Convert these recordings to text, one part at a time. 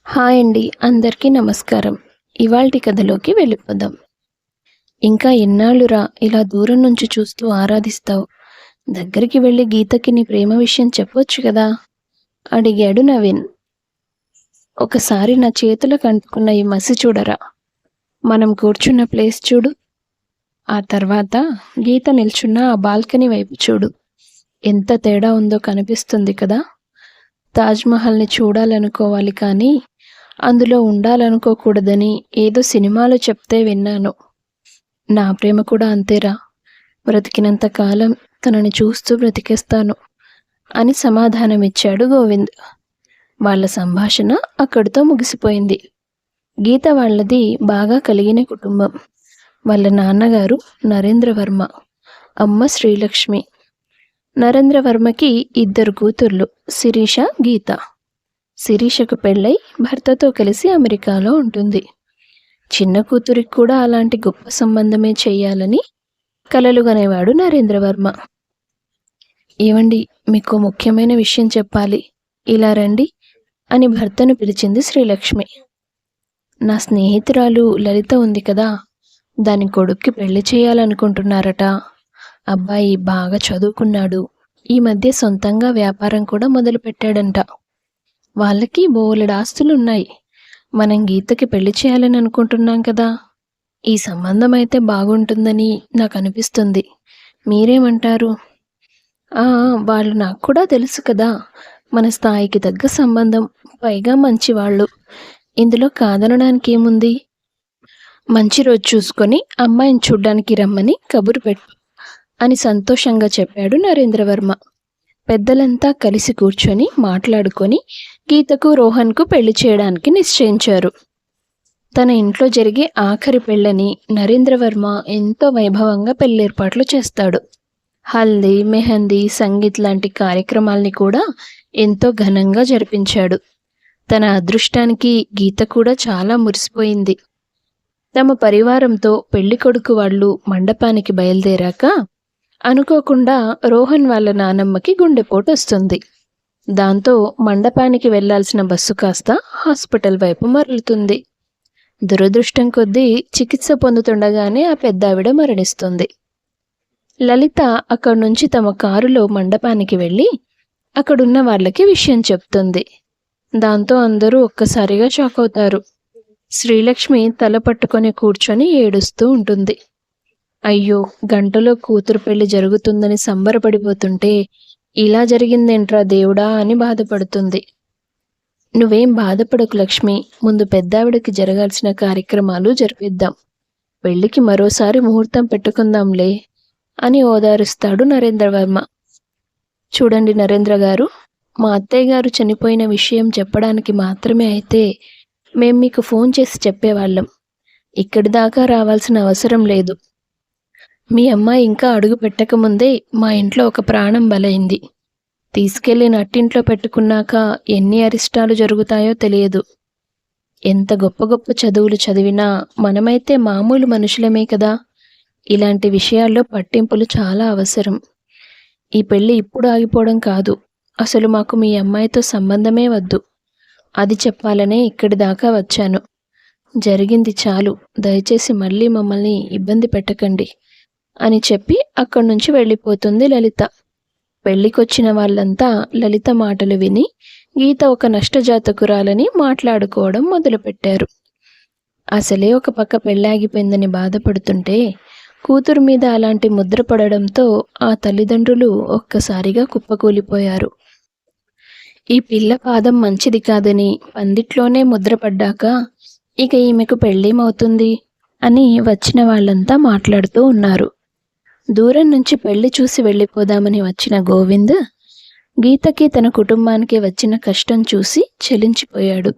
Hi అండి, అందరికీ నమస్కారం. ఇవాల్టి కథలోకి వెళ్ళిపోదాం. ఇంకా ఎన్నాళ్ళురా ఇలా దూరం నుంచి చూస్తూ ఆరాధిస్తావు? దగ్గరికి వెళ్ళి గీతకి నీ ప్రేమ విషయం చెప్పొచ్చు కదా అడిగాడు నవీన్. ఒకసారి నా చేతులకు అంటుకున్న ఈ మసి చూడరా, మనం కూర్చున్న ప్లేస్ చూడు, ఆ తర్వాత గీత నిల్చున్న ఆ బాల్కనీ వైపు చూడు. ఎంత తేడా ఉందో కనిపిస్తుంది కదా. తాజ్మహల్ని చూడాలనుకోవాలి కానీ అందులో ఉండాలనుకోకూడదని ఏదో సినిమాలో చెప్తే విన్నాను. నా ప్రేమ కూడా అంతేరా, బ్రతికినంత కాలం తనని చూస్తూ బ్రతికేస్తాను అని సమాధానమిచ్చాడు గోవింద్. వాళ్ళ సంభాషణ అక్కడితో ముగిసిపోయింది. గీత వాళ్ళది బాగా కలిగిన కుటుంబం. వాళ్ళ నాన్నగారు నరేంద్రవర్మ, అమ్మ శ్రీలక్ష్మి. నరేంద్రవర్మకి 2 కూతుర్లు, శిరీష, గీత. శిరీషకు పెళ్ళై భర్తతో కలిసి అమెరికాలో ఉంటుంది. చిన్న కూతురికి కూడా అలాంటి గొప్ప సంబంధమే చెయ్యాలని కలలుగనేవాడు నరేంద్రవర్మ. ఏవండి, మీకు ముఖ్యమైన విషయం చెప్పాలి, ఇలా రండి అని భర్తను పిలిచింది శ్రీలక్ష్మి. నా స్నేహితురాలు లలిత ఉంది కదా, దాని కొడుక్కి పెళ్లి చేయాలనుకుంటున్నారట. అబ్బాయి బాగా చదువుకున్నాడు, ఈ మధ్య సొంతంగా వ్యాపారం కూడా మొదలుపెట్టాడంట. వాళ్ళకి బోలెడు ఆస్తులున్నాయి. మనం గీతకి పెళ్లి చేయాలని అనుకుంటున్నాం కదా. ఈ సంబంధం అయితే బాగుంటుందని నాకు అనిపిస్తుంది. మీరేమంటారు? వాళ్ళు నాకు కూడా తెలుసు కదా, మన స్థాయికి తగ్గ సంబంధం, పైగా మంచివాళ్ళు. ఇందులో కాదనడానికి ఏముంది? మంచి రోజు చూసుకొని అమ్మాయిని చూడ్డానికి రమ్మని కబురు పెట్టు అని సంతోషంగా చెప్పాడు నరేంద్రవర్మ. పెద్దలంతా కలిసి కూర్చొని మాట్లాడుకొని గీతకు రోహన్కు పెళ్లి చేయడానికి నిశ్చయించారు. తన ఇంట్లో జరిగే ఆఖరి పెళ్ళని నరేంద్రవర్మ ఎంతో వైభవంగా పెళ్ళేర్పాట్లు చేస్తాడు. హల్దీ, మెహందీ, సంగీత్ లాంటి కార్యక్రమాల్ని కూడా ఎంతో ఘనంగా జరిపించాడు. తన అదృష్టానికి గీత కూడా చాలా మురిసిపోయింది. తమ పరివారంతో పెళ్లి కొడుకు వాళ్ళు మండపానికి బయలుదేరాక అనుకోకుండా రోహన్ వాళ్ళ నానమ్మకి గుండెపోటు వస్తుంది. దాంతో మండపానికి వెళ్లాల్సిన బస్సు కాస్త హాస్పిటల్ వైపు మరలుతుంది. దురదృష్టం కొద్దీ చికిత్స పొందుతుండగానే ఆ పెద్దావిడ మరణిస్తుంది. లలిత అక్కడి నుంచి తమ కారులో మండపానికి వెళ్ళి అక్కడున్న వాళ్ళకి విషయం చెప్తుంది. దాంతో అందరూ ఒక్కసారిగా షాక్ అవుతారు. శ్రీలక్ష్మి తల పట్టుకొని కూర్చొని ఏడుస్తూ ఉంటుంది. అయ్యో, గంటలో కూతురు పెళ్లి జరుగుతుందని సంబరపడిపోతుంటే ఇలా జరిగిందేంట్రా దేవుడా అని బాధపడుతుంది. నువ్వేం బాధపడకు లక్ష్మి, ముందు పెద్దావిడకి జరగాల్సిన కార్యక్రమాలు జరిపిద్దాం, పెళ్లికి మరోసారి ముహూర్తం పెట్టుకుందాంలే అని ఓదారుస్తాడు నరేంద్రవర్మ. చూడండి నరేంద్ర గారు, మా అత్తయ్య గారు చనిపోయిన విషయం చెప్పడానికి మాత్రమే అయితే మేం మీకు ఫోన్ చేసి చెప్పేవాళ్ళం. ఇక్కడి దాకా రావాల్సిన అవసరం లేదు. మీ అమ్మాయి ఇంకా అడుగు పెట్టకముందే మా ఇంట్లో ఒక ప్రాణం బలైంది. తీసుకెళ్లి నట్టింట్లో పెట్టుకున్నాక ఎన్ని అరిష్టాలు జరుగుతాయో తెలియదు. ఎంత గొప్ప గొప్ప చదువులు చదివినా మనమైతే మామూలు మనుషులమే కదా. ఇలాంటి విషయాల్లో పట్టింపులు చాలా అవసరం. ఈ పెళ్లి ఇప్పుడు ఆగిపోవడం కాదు, అసలు మాకు మీ అమ్మాయితో సంబంధమే వద్దు. అది చెప్పాలనే ఇక్కడి దాకా వచ్చాను. జరిగింది చాలు, దయచేసి మళ్ళీ మమ్మల్ని ఇబ్బంది పెట్టకండి అని చెప్పి అక్కడి నుంచి వెళ్ళిపోతుంది లలిత. పెళ్లికొచ్చిన వాళ్ళంతా లలిత మాటలు విని గీత ఒక నష్టజాతకురాలని మాట్లాడుకోవడం మొదలుపెట్టారు. అసలే ఒక పక్క పెళ్ళాగిపోయిందని బాధపడుతుంటే కూతురు మీద అలాంటి ముద్ర పడడంతో ఆ తల్లిదండ్రులు ఒక్కసారిగా కుప్పకూలిపోయారు. ఈ పిల్ల పాదం మంచిది కాదని పందిట్లోనే ముద్రపడ్డాక ఇక ఈమెకు పెళ్ళేమవుతుంది అని వచ్చిన వాళ్ళంతా మాట్లాడుతూ ఉన్నారు. దూరం నుంచి పెళ్లి చూసి వెళ్ళిపోదామని వచ్చిన గోవింద్ గీతకి తన కుటుంబానికి వచ్చిన కష్టం చూసి చలించిపోయాడు.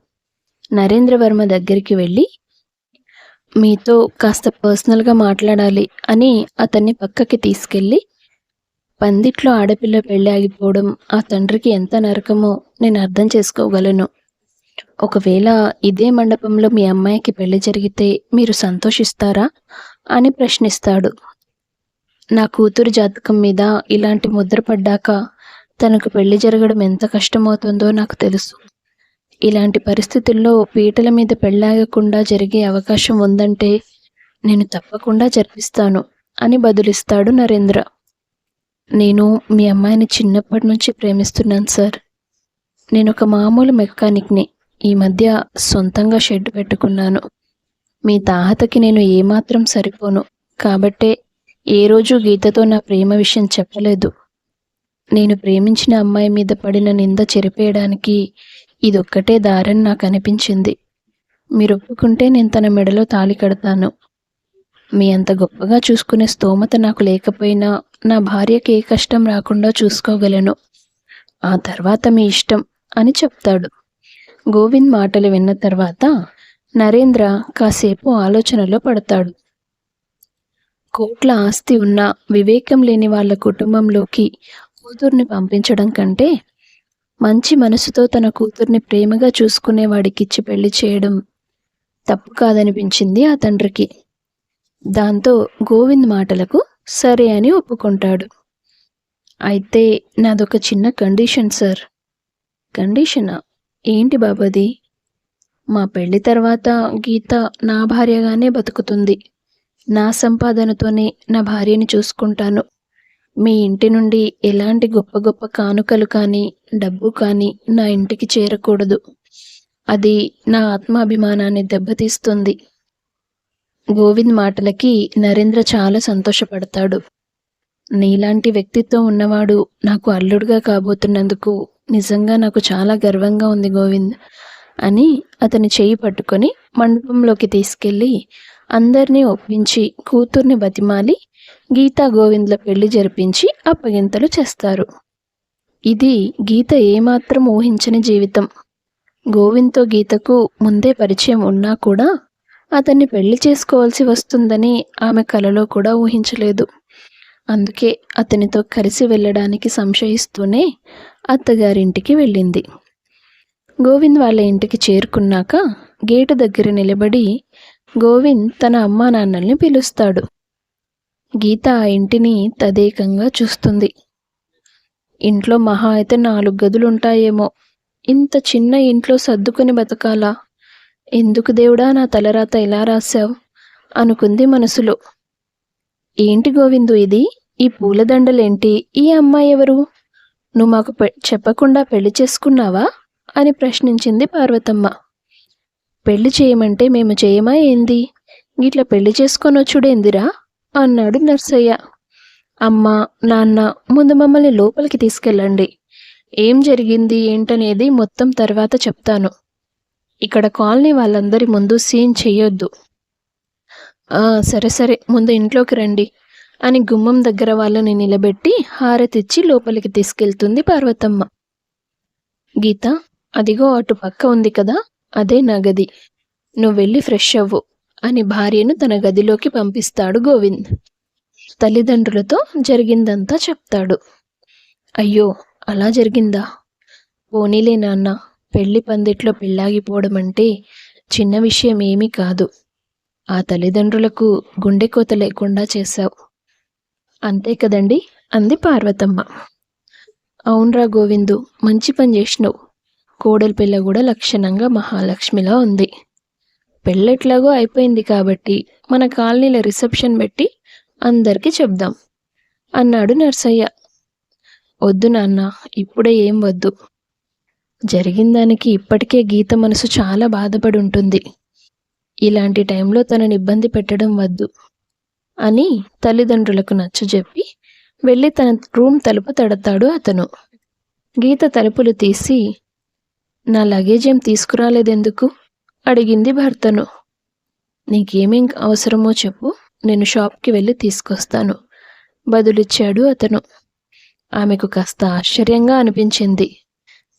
నరేంద్రవర్మ దగ్గరికి వెళ్ళి మీతో కాస్త పర్సనల్గా మాట్లాడాలి అని అతన్ని పక్కకి తీసుకెళ్ళి, పందిట్లో ఆడపిల్ల పెళ్ళి ఆగిపోవడం ఆ తండ్రికి ఎంత నరకమో నేను అర్థం చేసుకోగలను. ఒకవేళ ఇదే మండపంలో మీ అమ్మాయికి పెళ్లి జరిగితే మీరు సంతోషిస్తారా అని ప్రశ్నిస్తాడు. నా కూతురు జాతకం మీద ఇలాంటి ముద్ర పడ్డాక తనకు పెళ్లి జరగడం ఎంత కష్టమవుతుందో నాకు తెలుసు. ఇలాంటి పరిస్థితుల్లో పీటల మీద పెళ్ళాగకుండా జరిగే అవకాశం ఉందంటే నేను తప్పకుండా జరిపిస్తాను అని బదులిస్తాడు నరేంద్ర. నేను మీ అమ్మాయిని చిన్నప్పటి నుంచి ప్రేమిస్తున్నాను సార్. నేనొక మామూలు మెకానిక్ని. ఈ మధ్య సొంతంగా షెడ్ పెట్టుకున్నాను. మీ తాహతకి నేను ఏమాత్రం సరిపోను. కాబట్టే ఏ రోజు గీతతో నా ప్రేమ విషయం చెప్పలేదు. నేను ప్రేమించిన అమ్మాయి మీద పడిన నింద చెరిపేయడానికి ఇదొక్కటే దారని నాకు అనిపించింది. మీరు ఒప్పుకుంటే నేను తన మెడలో తాళి కడతాను. మీ అంత గొప్పగా చూసుకునే స్తోమత నాకు లేకపోయినా నా భార్యకి ఏ కష్టం రాకుండా చూసుకోగలను. ఆ తర్వాత మీ ఇష్టం అని చెప్తాడు. గోవింద్ మాటలు విన్న తర్వాత నరేంద్ర కాసేపు ఆలోచనలో పడతాడు. కోట్ల ఆస్తి ఉన్న వివేకం లేని వాళ్ళ కుటుంబంలోకి కూతుర్ని పంపించడం కంటే మంచి మనసుతో తన కూతుర్ని ప్రేమగా చూసుకునే వాడికిచ్చి పెళ్లి చేయడం తప్పు కాదనిపించింది ఆ తండ్రికి. దాంతో గోవింద్ మాటలకు సరే అని ఒప్పుకుంటాడు. అయితే నాదొక చిన్న కండిషన్ సార్. కండిషనా? ఏంటి బాబది? మా పెళ్లి తర్వాత గీత నా భార్యగానే బతుకుతుంది. నా సంపాదనతోనే నా భార్యని చూసుకుంటాను. మీ ఇంటి నుండి ఎలాంటి గొప్ప గొప్ప కానుకలు కానీ డబ్బు కానీ నా ఇంటికి చేరకూడదు. అది నా ఆత్మాభిమానాన్ని దెబ్బతీస్తుంది. గోవింద్ మాటలకి నరేంద్ర చాలా సంతోషపడతాడు. నీలాంటి వ్యక్తిత్వం ఉన్నవాడు నాకు అల్లుడుగా కాబోతున్నందుకు నిజంగా నాకు చాలా గర్వంగా ఉంది గోవింద్ అని అతని చేయి పట్టుకొని మండపంలోకి తీసుకెళ్ళి అందరినీ ఒప్పించి కూతుర్ని బతిమాలి గీతా గోవింద్ల పెళ్లి జరిపించి అప్పగింతలు చేస్తారు. ఇది గీత ఏమాత్రం ఊహించని జీవితం. గోవింద్తో గీతకు ముందే పరిచయం ఉన్నా కూడా అతన్ని పెళ్లి చేసుకోవాల్సి వస్తుందని ఆమె కలలో కూడా ఊహించలేదు. అందుకే అతనితో కలిసి వెళ్ళడానికి సంశయిస్తూనే అత్తగారింటికి వెళ్ళింది. గోవింద్ వాళ్ళ ఇంటికి చేరుకున్నాక గేటు దగ్గర నిలబడి గోవింద్ తన అమ్మా నాన్నల్ని పిలుస్తాడు. గీత ఆ ఇంటిని తదేకంగా చూస్తుంది. ఇంట్లో మహా అయితే 4 గదులుంటాయేమో. ఇంత చిన్న ఇంట్లో సర్దుకొని బతకాలా? ఎందుకు దేవుడా నా తలరాత ఇలా రాశావు అనుకుంది మనసులో. ఏంటి గోవిందు ఇది? ఈ పూలదండలేంటి? ఈ అమ్మాయి ఎవరు? నువ్వు మాకు చెప్పకుండా పెళ్లి చేసుకున్నావా అని ప్రశ్నించింది పార్వతమ్మ. పెళ్లి చేయమంటే మేము చేయమా ఏంది? ఇట్లా పెళ్లి చేసుకొని వచ్చుడేందిరా అన్నాడు నర్సయ్య. అమ్మ, నాన్న, ముందు మమ్మల్ని లోపలికి తీసుకెళ్ళండి. ఏం జరిగింది ఏంటనేది మొత్తం తర్వాత చెప్తాను. ఇక్కడ కాలనీ వాళ్ళందరి ముందు సీన్ చెయ్యొద్దు. సరే సరే, ముందు ఇంట్లోకి రండి అని గుమ్మం దగ్గర వాళ్ళని నిలబెట్టి హారతిచ్చి లోపలికి తీసుకెళ్తుంది పార్వతమ్మ. గీత, అదిగో అటు పక్క ఉంది కదా, అదే నా గది. నువ్వు వెళ్ళి ఫ్రెష్ అవ్వు అని భార్యను తన గదిలోకి పంపిస్తాడు గోవింద్. తల్లిదండ్రులతో జరిగిందంతా చెప్తాడు. అయ్యో, అలా జరిగిందా? పోనీలే నాన్న, పెళ్లి పందిట్లో పెళ్ళాగిపోవడం అంటే చిన్న విషయం ఏమీ కాదు. ఆ తల్లిదండ్రులకు గుండె కోత లేకుండా చేశావు. అంతే కదండి అంది పార్వతమ్మ. అవునరా గోవిందు, మంచి పని చేసినావు. కోడలి పిల్ల కూడా లక్షణంగా మహాలక్ష్మిలా ఉంది. పెళ్ళెట్లాగో అయిపోయింది కాబట్టి మన కాలనీలో రిసెప్షన్ పెట్టి అందరికీ చెప్దాం అన్నాడు నర్సయ్య. వద్దు నాన్న, ఇప్పుడే ఏం వద్దు. జరిగిన దానికి ఇప్పటికే గీత మనసు చాలా బాధపడి ఉంటుంది. ఇలాంటి టైంలో తనని ఇబ్బంది పెట్టడం వద్దు అని తల్లిదండ్రులకు నచ్చజెప్పి వెళ్ళి తన రూమ్ తలుపు తడతాడు అతను. గీత తలుపులు తీసి, నా లగేజ్ ఏం తీసుకురాలేదెందుకు అడిగింది భర్తను. నీకేమేం అవసరమో చెప్పు, నేను షాప్కి వెళ్ళి తీసుకొస్తాను బదులిచ్చాడు అతను. ఆమెకు కాస్త ఆశ్చర్యంగా అనిపించింది.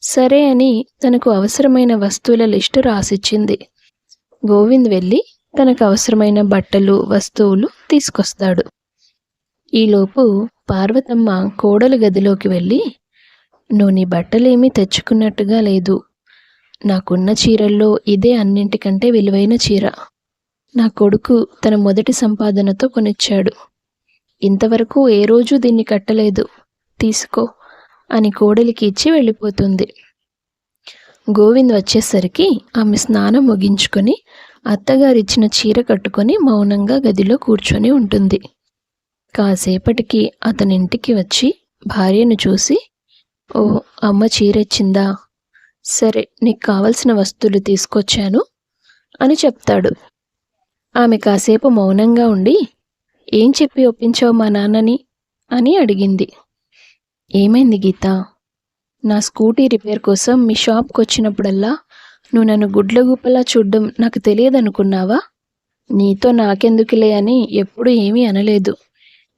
సరే అని తనకు అవసరమైన వస్తువుల లిస్టు రాసిచ్చింది. గోవింద్ వెళ్ళి తనకు అవసరమైన బట్టలు వస్తువులు తీసుకొస్తాడు. ఈలోపు పార్వతమ్మ కోడలు గదిలోకి వెళ్ళి, నువ్వు నీ బట్టలేమీ తెచ్చుకున్నట్టుగా లేదు. నాకున్న చీరల్లో ఇదే అన్నింటికంటే విలువైన చీర. నా కొడుకు తన మొదటి సంపాదనతో కొనిచ్చాడు. ఇంతవరకు ఏ రోజు దీన్ని కట్టలేదు, తీసుకో అని కోడలికి ఇచ్చి వెళ్ళిపోతుంది. గోవింద్ వచ్చేసరికి ఆమె స్నానం ముగించుకొని అత్తగారిచ్చిన చీర కట్టుకొని మౌనంగా గదిలో కూర్చొని ఉంటుంది. కాసేపటికి అతనింటికి వచ్చి భార్యను చూసి, ఓ, అమ్మ చీరెచ్చిందా? సరే, నీకు కావలసిన వస్తువులు తీసుకొచ్చాను అని చెప్తాడు. ఆమె కాసేపు మౌనంగా ఉండి, ఏం చెప్పి ఒప్పించావు మా నాన్నని అని అడిగింది. ఏమైంది గీత? నా స్కూటీ రిపేర్ కోసం మీ షాప్కి వచ్చినప్పుడల్లా నువ్వు నన్ను గుడ్లగూపలా చూడ్డం నాకు తెలియదనుకున్నావా? నీతో నాకెందుకులే అని ఎప్పుడూ ఏమీ అనలేదు.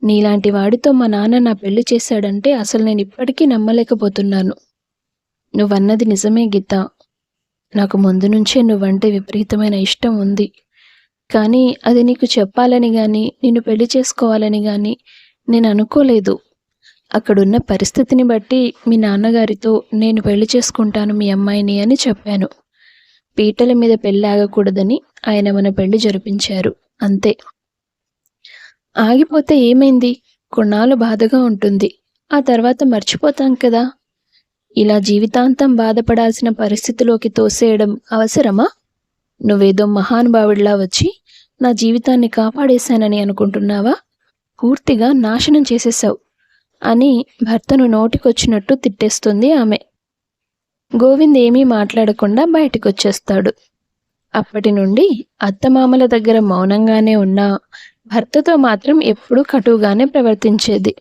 నీలాంటి వాడితో మా నాన్న నా పెళ్లి చేశాడంటే అసలు నేను ఇప్పటికీ నమ్మలేకపోతున్నాను. నువ్వన్నది నిజమే గీత. నాకు ముందు నుంచే నువ్వంటే విపరీతమైన ఇష్టం ఉంది. కానీ అది నీకు చెప్పాలని కానీ నిన్ను పెళ్లి చేసుకోవాలని కానీ నేను అనుకోలేదు. అక్కడున్న పరిస్థితిని బట్టి మీ నాన్నగారితో నేను పెళ్లి చేసుకుంటాను మీ అమ్మాయిని అని చెప్పాను. పీటల మీద పెళ్లి ఆగకూడదని ఆయన మన పెళ్లి జరిపించారు, అంతే. ఆగిపోతే ఏమైంది? కొన్నాళ్ళు బాధగా ఉంటుంది, ఆ తర్వాత మర్చిపోతాం కదా. ఇలా జీవితాంతం బాధపడాల్సిన పరిస్థితిలోకి తోసేయడం అవసరమా? నువ్వేదో మహానుభావుడిలా వచ్చి నా జీవితాన్ని కాపాడేశానని అనుకుంటున్నావా? పూర్తిగా నాశనం చేసేశావు అని భర్తను నోటికొచ్చినట్టు తిట్టేస్తుంది ఆమె. గోవింద్ ఏమీ మాట్లాడకుండా బయటకొచ్చేస్తాడు. అప్పటి నుండి అత్తమామల దగ్గర మౌనంగానే ఉన్నా భర్తతో మాత్రం ఎప్పుడూ కటువుగానే ప్రవర్తించేది.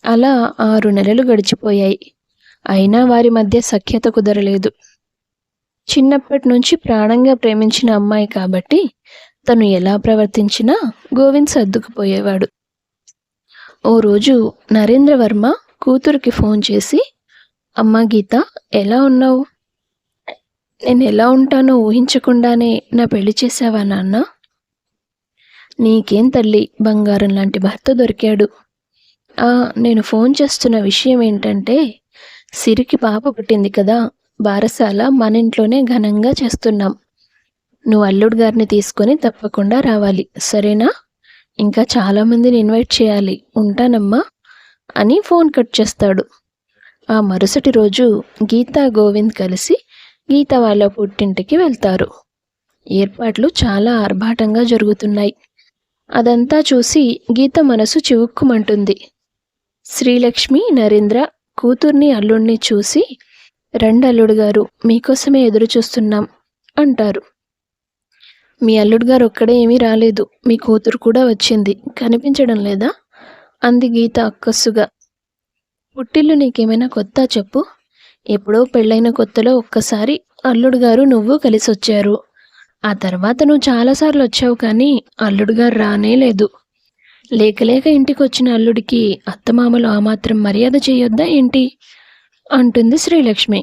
అలా 6 నెలలు గడిచిపోయాయి. అయినా వారి మధ్య సఖ్యత కుదరలేదు. చిన్నప్పటి నుంచి ప్రాణంగా ప్రేమించిన అమ్మాయి కాబట్టి తను ఎలా ప్రవర్తించినా గోవింద్ సర్దుకుపోయేవాడు. ఓ రోజు నరేంద్రవర్మ కూతురికి ఫోన్ చేసి, అమ్మా గీత, ఎలా ఉన్నావు? నేను ఎలా ఉంటానో ఊహించకుండానే నా పెళ్లి చేసావా నాన్న? నీకేం తల్లి, బంగారం లాంటి భర్త దొరికాడు. నేను ఫోన్ చేస్తున్న విషయం ఏంటంటే, సిరికి పాప పుట్టింది కదా, బారసాల మన ఇంట్లోనే ఘనంగా చేస్తున్నాం. నువ్వు అల్లుడు గారిని తీసుకొని తప్పకుండా రావాలి, సరేనా? ఇంకా చాలామందిని ఇన్వైట్ చేయాలి. ఉంటానమ్మా అని ఫోన్ కట్ చేస్తాడు. ఆ మరుసటి రోజు గీతా గోవింద్ కలిసి గీత వాళ్ళ పుట్టింటికి వెళ్తారు. ఏర్పాట్లు చాలా ఆర్భాటంగా జరుగుతున్నాయి. అదంతా చూసి గీత మనసు చివుక్కుమంటుంది. శ్రీలక్ష్మి, నరేంద్ర కూతుర్ని అల్లుడిని చూసి, రండి అల్లుడు గారు, మీకోసమే ఎదురు చూస్తున్నాం అంటారు. మీ అల్లుడు గారు ఒక్కడే ఏమీ రాలేదు, మీ కూతురు కూడా వచ్చింది, కనిపించడం లేదా? అంది గీత అక్కస్సుగా. పుట్టిల్లు నీకేమైనా కొత్త చెప్పు. ఎప్పుడో పెళ్ళైన కొత్తలో ఒక్కసారి అల్లుడు గారు నువ్వు కలిసి వచ్చారు. ఆ తర్వాత నువ్వు చాలాసార్లు వచ్చావు, కానీ అల్లుడు గారు రానే లేదు. లేక లేక ఇంటికి వచ్చిన అల్లుడికి అత్తమామలు ఆ మాత్రం మర్యాద చేయొద్దా ఏంటి అంటుంది శ్రీలక్ష్మి.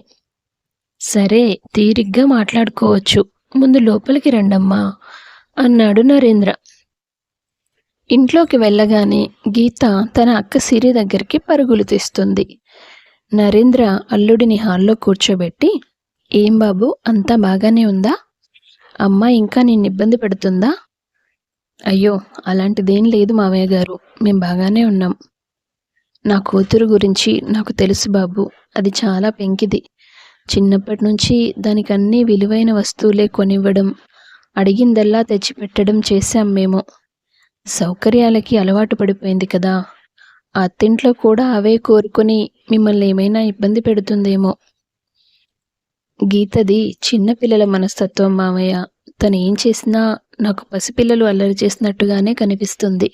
సరే, తీరిగ్గా మాట్లాడుకోవచ్చు, ముందు లోపలికి రండమ్మా అన్నాడు నరేంద్ర. ఇంట్లోకి వెళ్ళగానే గీత తన అక్క సిరి దగ్గరికి పరుగులు తీస్తుంది. నరేంద్ర అల్లుడిని హాల్లో కూర్చోబెట్టి, ఏం బాబు, అంతా బాగానే ఉందా? అమ్మ ఇంకా నిన్ను ఇబ్బంది పెడుతుందా? అయ్యో, అలాంటిదేం లేదు మావయ్య గారు, మేం బాగానే ఉన్నాం. నా కూతురు గురించి నాకు తెలుసు బాబు, అది చాలా పెంకిది. చిన్నప్పటి నుంచి దానికి అన్ని విలువైన వస్తువులే కొనివ్వడం, అడిగిందల్లా తెచ్చిపెట్టడం చేశాం మేము. సౌకర్యాలకి అలవాటు పడిపోయింది కదా, ఆ అత్తింట్లో కూడా అవే కోరుకొని మిమ్మల్ని ఏమైనా ఇబ్బంది పెడుతుందేమో. గీతది చిన్నపిల్లల మనస్తత్వం మామయ్య. తను ఏం చేసినా నాకు పసిపిల్లలు అల్లరి చేసినట్టుగానే కనిపిస్తుంది.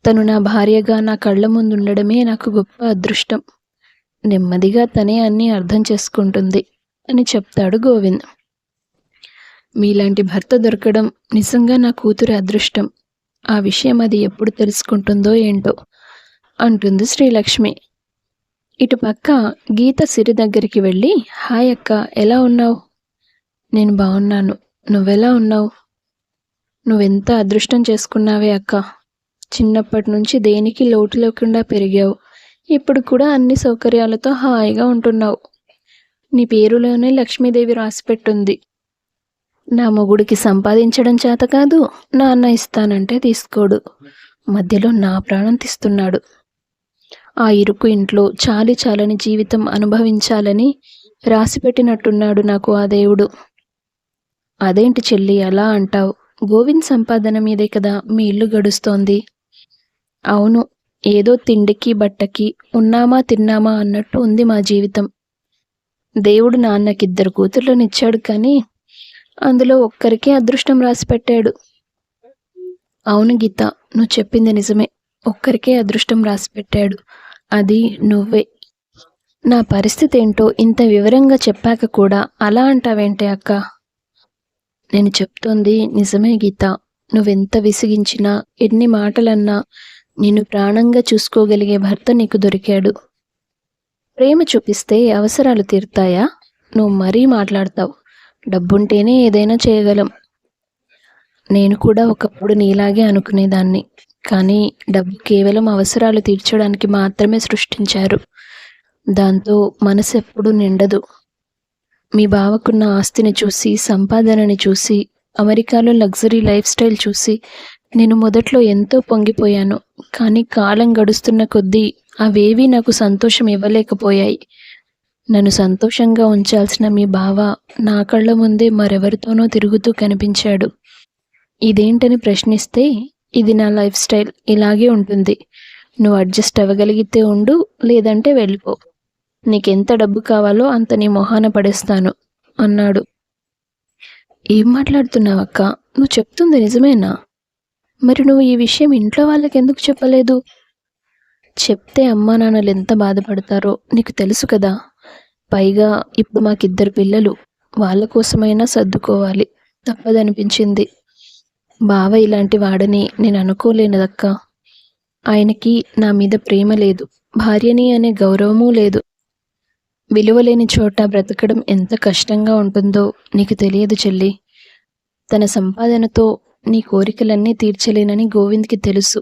తను నా భార్యగా నా కళ్ళ ముందు ఉండడమే నాకు గొప్ప అదృష్టం. నెమ్మదిగా తనే అన్నీ అర్థం చేసుకుంటుంది అని చెప్తాడు గోవింద్. మీలాంటి భర్త దొరకడం నిజంగా నా కూతురి అదృష్టం. ఆ విషయం అది ఎప్పుడు తెలుసుకుంటుందో ఏంటో అంటుంది శ్రీలక్ష్మి. ఇటు పక్క గీత సిరి దగ్గరికి వెళ్ళి, హాయ్ అక్క, ఎలా ఉన్నావు? నేను బాగున్నాను, నువ్వెలా ఉన్నావు? నువ్వెంత అదృష్టం చేసుకున్నావే అక్క. చిన్నప్పటి నుంచి దేనికి లోటు లేకుండా పెరిగావు. ఇప్పుడు కూడా అన్ని సౌకర్యాలతో హాయిగా ఉంటున్నావు. నీ పేరులోనే లక్ష్మీదేవి రాసిపెట్టుంది. నా మొగుడికి సంపాదించడం చేత కాదు, నాన్న ఇస్తానంటే తీసుకోడు, మధ్యలో నా ప్రాణం తీస్తున్నాడు. ఆ ఇరుకు ఇంట్లో చాలి చాలని జీవితం అనుభవించాలని రాసిపెట్టినట్టున్నాడు నాకు ఆ దేవుడు. అదేంటి చెల్లి అలా అంటావు? గోవింద్ సంపాదన మీదే కదా మీ ఇల్లు గడుస్తోంది. అవును. ఏదో తిండికి, బట్టకి, ఉన్నామా తిన్నామా అన్నట్టు ఉంది మా జీవితం. దేవుడు నాన్నకిద్దరు కూతుర్లనిచ్చాడు కానీ, అందులో ఒక్కరికే అదృష్టం రాసిపెట్టాడు. అవును గీత, నువ్వు చెప్పింది నిజమే. ఒక్కరికే అదృష్టం రాసిపెట్టాడు. అది నువ్వే. నా పరిస్థితేంటో ఇంత వివరంగా చెప్పాక కూడా అలా అంటావేంటే అక్కా? నేను చెప్తోంది నిజమే గీత. నువ్వెంత విసిగించినా, ఎన్ని మాటలన్నా నిన్ను ప్రాణంగా చూసుకోగలిగే భర్త నీకు దొరికాడు. ప్రేమ చూపిస్తే అవసరాలు తీరుతాయా? నువ్వు మరీ మాట్లాడతావు. డబ్బుంటేనే ఏదైనా చేయగలం. నేను కూడా ఒకప్పుడు నీలాగే అనుకునేదాన్ని. కానీ డబ్బు కేవలం అవసరాలు తీర్చడానికి మాత్రమే సృష్టించారు. దాంతో మనసెప్పుడూ నిండదు. మీ బావకున్న ఆస్తిని చూసి, సంపాదనని చూసి, అమెరికాలో లగ్జరీ లైఫ్ స్టైల్ చూసి నేను మొదట్లో ఎంతో పొంగిపోయాను. కానీ కాలం గడుస్తున్న కొద్దీ అవేవీ నాకు సంతోషం ఇవ్వలేకపోయాయి. నన్ను సంతోషంగా ఉంచాల్సిన మీ బావ నా కళ్ళ ముందే మరెవరితోనో తిరుగుతూ కనిపించాడు. ఇదేంటని ప్రశ్నిస్తే, ఇది నా లైఫ్ స్టైల్, ఇలాగే ఉంటుంది. నువ్వు అడ్జస్ట్ అవ్వగలిగితే ఉండు, లేదంటే వెళ్ళిపో. నీకెంత డబ్బు కావాలో అంత నీ మొహాన పడేస్తాను అన్నాడు. ఏం మాట్లాడుతున్నావక్క? నువ్వు చెప్తుంది నిజమేనా? మరి నువ్వు ఈ విషయం ఇంట్లో వాళ్ళకెందుకు చెప్పలేదు? చెప్తే అమ్మా నాన్నలు ఎంత బాధపడతారో నీకు తెలుసు కదా. పైగా ఇప్పుడు మాకిద్దరు పిల్లలు. వాళ్ళ కోసమైనా సర్దుకోవాలి. తప్పదనిపించింది. బావ ఇలాంటి వాడని నేను అనుకోలేనదక్కా. ఆయనకి నా మీద ప్రేమ లేదు. భార్యని అనే గౌరవమూ లేదు. విలువలేని చోట బ్రతకడం ఎంత కష్టంగా ఉంటుందో నీకు తెలియదు చెల్లి. తన సంపాదనతో నీ కోరికలన్నీ తీర్చలేనని గోవింద్కి తెలుసు.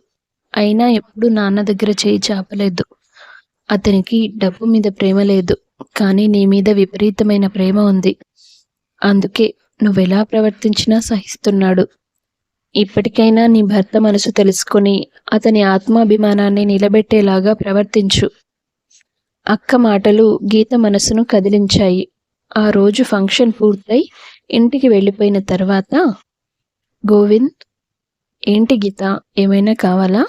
అయినా ఎప్పుడూ నాన్న దగ్గర చేయి చాపలేదు. అతనికి డబ్బు మీద ప్రేమ లేదు, కానీ నీ మీద విపరీతమైన ప్రేమ ఉంది. అందుకే నువ్వెలా ప్రవర్తించినా సహిస్తున్నాడు. ఇప్పటికైనా నీ భర్త మనసు తెలుసుకొని అతని ఆత్మాభిమానాన్ని నిలబెట్టేలాగా ప్రవర్తించు. అక్క మాటలు గీత మనసును కదిలించాయి. ఆ రోజు ఫంక్షన్ పూర్తయి ఇంటికి వెళ్ళిపోయిన తర్వాత, గోవింద్, ఏంటి గీత, ఏమైనా కావాలా?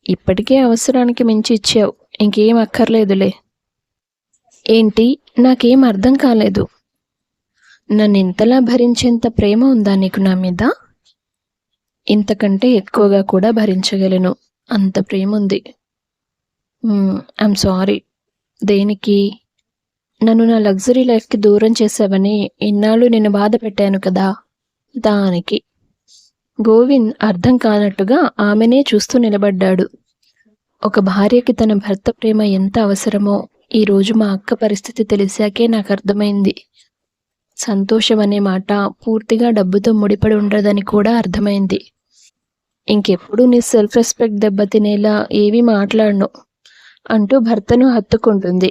ఇప్పటికే అవసరానికి మించి ఇచ్చావు, ఇంకేం అక్కర్లేదులే. ఏంటి? నాకేం అర్థం కాలేదు. నన్ను ఇంతలా భరించేంత ప్రేమ ఉందా నీకు నా మీద? ఇంతకంటే ఎక్కువగా కూడా భరించగలను, అంత ప్రేమ ఉంది. I'm sorry. దేనికి? నన్ను నా లగ్జరీ లైఫ్కి దూరం చేసావని ఇన్నాళ్ళు నిన్ను బాధ పెట్టాను కదా, దానికి. గోవింద్ అర్థం కానట్టుగా ఆమెనే చూస్తూ నిలబడ్డాడు. ఒక భార్యకి తన భర్త ప్రేమ ఎంత అవసరమో ఈరోజు మా అక్క పరిస్థితి తెలిసాకే నాకు అర్థమైంది. సంతోషం అనే మాట పూర్తిగా డబ్బుతో ముడిపడి ఉండదని కూడా అర్థమైంది. ఇంకెప్పుడు నీ సెల్ఫ్ రెస్పెక్ట్ దెబ్బతినేలా ఏమీ మాట్లాడను అంటూ భర్తను హత్తుకుంటుంది.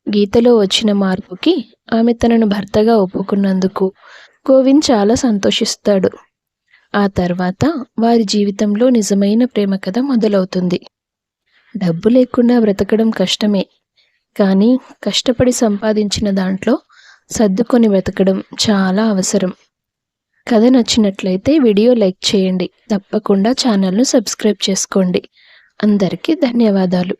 గీతలో వచ్చిన మార్పుకి ఆమె తనను భర్తగా ఒప్పుకున్నందుకు గోవింద్ చాలా సంతోషిస్తాడు. ఆ తర్వాత వారి జీవితంలో నిజమైన ప్రేమ కథ మొదలవుతుంది. డబ్బు లేకుండా బ్రతకడం కష్టమే, కానీ కష్టపడి సంపాదించిన దాంట్లో సర్దుకొని బ్రతకడం చాలా అవసరం. కథ నచ్చినట్లయితే వీడియో లైక్ చేయండి. తప్పకుండా ఛానల్ను సబ్స్క్రైబ్ చేసుకోండి. అందరికీ ధన్యవాదాలు.